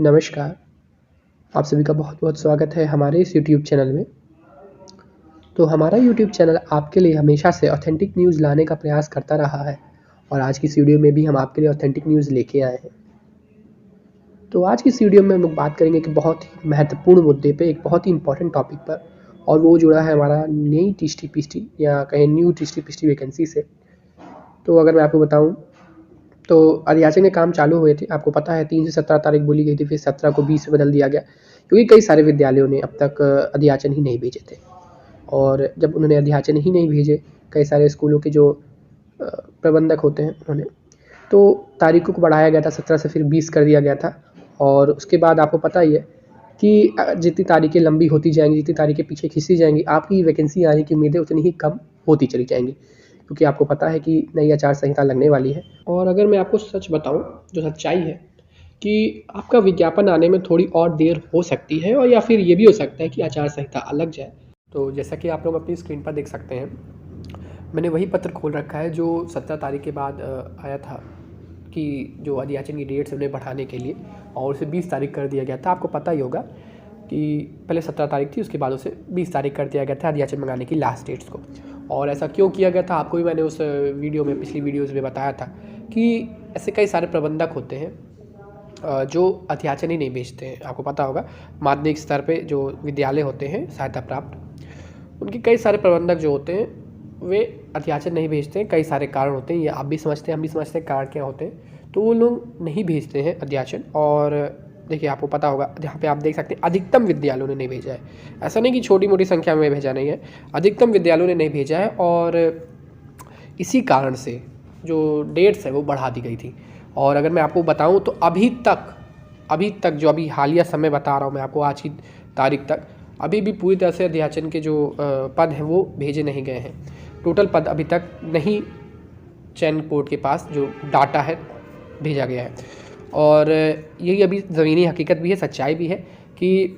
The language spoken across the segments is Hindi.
नमस्कार, आप सभी का बहुत-बहुत स्वागत है हमारे इस यूट्यूब चैनल में। तो हमारा यूट्यूब चैनल आपके लिए हमेशा से ऑथेंटिक न्यूज़ लाने का प्रयास करता रहा है और आज की इस वीडियो में भी हम आपके लिए ऑथेंटिक न्यूज़ लेके आए हैं। तो आज की इस वीडियो में हम लोग बात करेंगे कि बहुत ही महत्वपूर्ण मुद्दे पे, एक बहुत ही इम्पोर्टेंट टॉपिक पर, और वो जुड़ा है हमारा नई टीसी-पीसी या कहें न्यू टीसी-पीसी वैकेंसी से। तो अगर मैं आपको बताऊँ तो अधियाचन के काम चालू हुए थे। आपको पता है 3 से 17 तारीख बोली गई थी, फिर 17 को 20 में बदल दिया गया, क्योंकि कई सारे विद्यालयों ने अब तक अधियाचन ही नहीं भेजे थे। और जब उन्होंने अधियाचन ही नहीं भेजे, कई सारे स्कूलों के जो प्रबंधक होते हैं उन्होंने, तो तारीखों को बढ़ाया गया था, 17 से फिर 20 कर दिया गया था। और उसके बाद आपको पता ही है कि जितनी तारीखें लंबी होती जाएंगी, जितनी तारीखें पीछे खिंचती जाएंगी, आपकी वैकेंसी आने की उम्मीदें उतनी ही कम होती चली जाएंगी, क्योंकि आपको पता है कि नई आचार संहिता लगने वाली है। और अगर मैं आपको सच बताऊं, जो सच्चाई है कि आपका विज्ञापन आने में थोड़ी और देर हो सकती है, और या फिर ये भी हो सकता है कि आचार संहिता लग जाए। तो जैसा कि आप लोग अपनी स्क्रीन पर देख सकते हैं, मैंने वही पत्र खोल रखा है जो 17 तारीख के बाद आया था कि जो अधियाचन की डेट्स उन्हें बढ़ाने के लिए, और उसे 20 तारीख कर दिया गया था। आपको पता ही होगा कि पहले 17 तारीख थी, उसके बाद उसे 20 तारीख कर दिया गया था अधियाचन मंगाने की लास्ट डेट्स को। और ऐसा क्यों किया गया था, आपको भी मैंने उस वीडियो में, पिछली वीडियोज़ में बताया था कि ऐसे कई सारे प्रबंधक होते हैं जो अधियाचन ही नहीं भेजते हैं। आपको पता होगा माध्यमिक स्तर पे जो विद्यालय होते हैं सहायता प्राप्त, उनके कई सारे प्रबंधक जो होते हैं वे अधियाचन नहीं भेजते हैं। कई सारे कारण होते हैं, ये आप भी समझते हैं, हम भी समझते हैं कारण क्या होते हैं। तो वो लोग नहीं भेजते हैं अधियाचन। और देखिए, आपको पता होगा जहाँ पे आप देख सकते हैं अधिकतम विद्यालयों ने नहीं भेजा है। ऐसा नहीं कि छोटी मोटी संख्या में भेजा नहीं है, अधिकतम विद्यालयों ने नहीं भेजा है। और इसी कारण से जो डेट्स है वो बढ़ा दी गई थी। और अगर मैं आपको बताऊं तो अभी तक जो अभी हालिया समय बता रहा हूं मैं आपको, आज की तारीख तक अभी भी पूरी तरह से अधियाचन के जो पद हैं वो भेजे नहीं गए हैं। टोटल पद अभी तक नहीं चयन बोर्ड के पास जो डाटा है भेजा गया है। और यही अभी ज़मीनी हकीकत भी है, सच्चाई भी है कि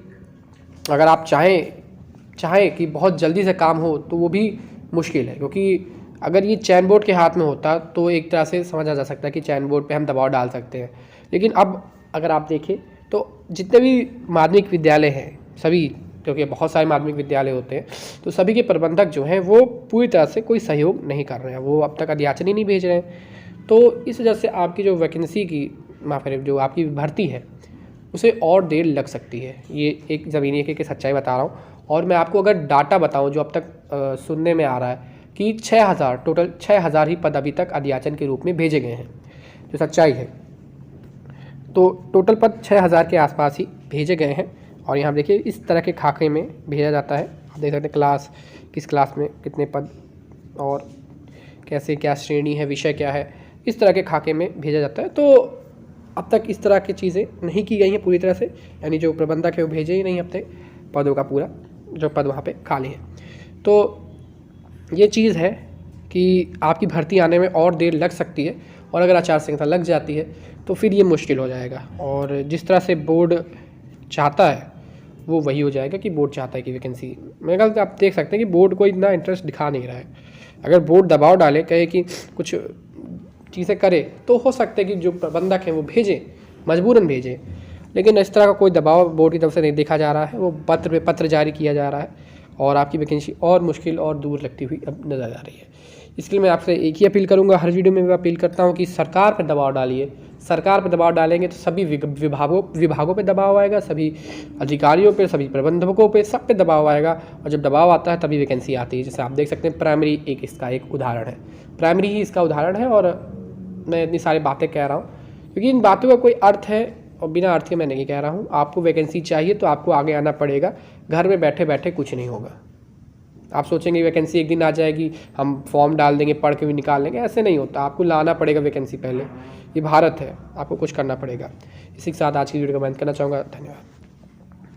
अगर आप चाहें कि बहुत जल्दी से काम हो तो वो भी मुश्किल है। क्योंकि अगर ये चयन बोर्ड के हाथ में होता तो एक तरह से समझा जा सकता है कि चयन बोर्ड पे हम दबाव डाल सकते हैं। लेकिन अब अगर आप देखें तो जितने भी माध्यमिक विद्यालय हैं सभी, क्योंकि बहुत सारे माध्यमिक विद्यालय होते हैं, तो सभी के प्रबंधक जो हैं वो पूरी तरह से कोई सहयोग नहीं कर रहे हैं, वो अब तक अधियाचन ही नहीं भेज रहे हैं। तो इस वजह से आपकी जो वैकेंसी की जो आपकी भर्ती है उसे और देर लग सकती है। ये एक ज़मीनी की सच्चाई बता रहा हूँ। और मैं आपको अगर डाटा बताऊँ जो अब तक सुनने में आ रहा है कि 6000 टोटल 6000 ही पद अभी तक अधियाचन के रूप में भेजे गए हैं, जो सच्चाई है। तो टोटल पद 6000 के आसपास ही भेजे गए हैं। और यहाँ देखिए इस तरह के खाके में भेजा जाता है। आप देख सकते हैं क्लास, किस क्लास में कितने पद और कैसे, क्या श्रेणी है, विषय क्या है, इस तरह के खाके में भेजा जाता है। तो अब तक इस तरह की चीज़ें नहीं की गई हैं पूरी तरह से, यानी जो प्रबंधक है वो भेजे ही नहीं अब तक पदों का पूरा, जो पद वहाँ पे खाली हैं। तो ये चीज़ है कि आपकी भर्ती आने में और देर लग सकती है, और अगर आचार संहिता लग जाती है तो फिर ये मुश्किल हो जाएगा। और जिस तरह से बोर्ड चाहता है वो वही हो जाएगा कि बोर्ड चाहता है कि वैकेंसी, मेरे ख्याल से आप देख सकते हैं कि बोर्ड को इतना इंटरेस्ट दिखा नहीं रहा है। अगर बोर्ड दबाव डाले, कहे कि कुछ चीज़ें करे, तो हो सकता है कि जो प्रबंधक हैं वो भेजें, मजबूरन भेजें। लेकिन इस तरह का कोई दबाव बोर्ड की तरफ से नहीं देखा जा रहा है। वो पत्र पे पत्र जारी किया जा रहा है, और आपकी वैकेंसी और मुश्किल और दूर लगती हुई अब नज़र आ रही है। इसलिए मैं आपसे एक ही अपील करूंगा, हर वीडियो में मैं अपील करता हूं कि सरकार पर दबाव डालिए। सरकार पर दबाव डालेंगे तो सभी विभागों पे दबाव आएगा, सभी अधिकारियों पे, सभी प्रबंधकों पे, सब पे दबाव आएगा। और जब दबाव आता है तभी वैकेंसी आती है। जैसे आप देख सकते हैं प्राइमरी इसका एक उदाहरण है, प्राइमरी ही इसका उदाहरण है। और मैं इतनी सारी बातें कह रहा हूँ क्योंकि इन बातों का कोई अर्थ है, और बिना अर्थ के मैं नहीं कह रहा हूँ। आपको वैकेंसी चाहिए तो आपको आगे आना पड़ेगा, घर में बैठे बैठे कुछ नहीं होगा। आप सोचेंगे वैकेंसी एक दिन आ जाएगी, हम फॉर्म डाल देंगे, पढ़ के भी निकाल लेंगे, ऐसे नहीं होता। आपको लाना पड़ेगा वैकेंसी पहले। ये भारत है, आपको कुछ करना पड़ेगा। इसी के साथ आज की वीडियो को बंद करना चाहूँगा। धन्यवाद।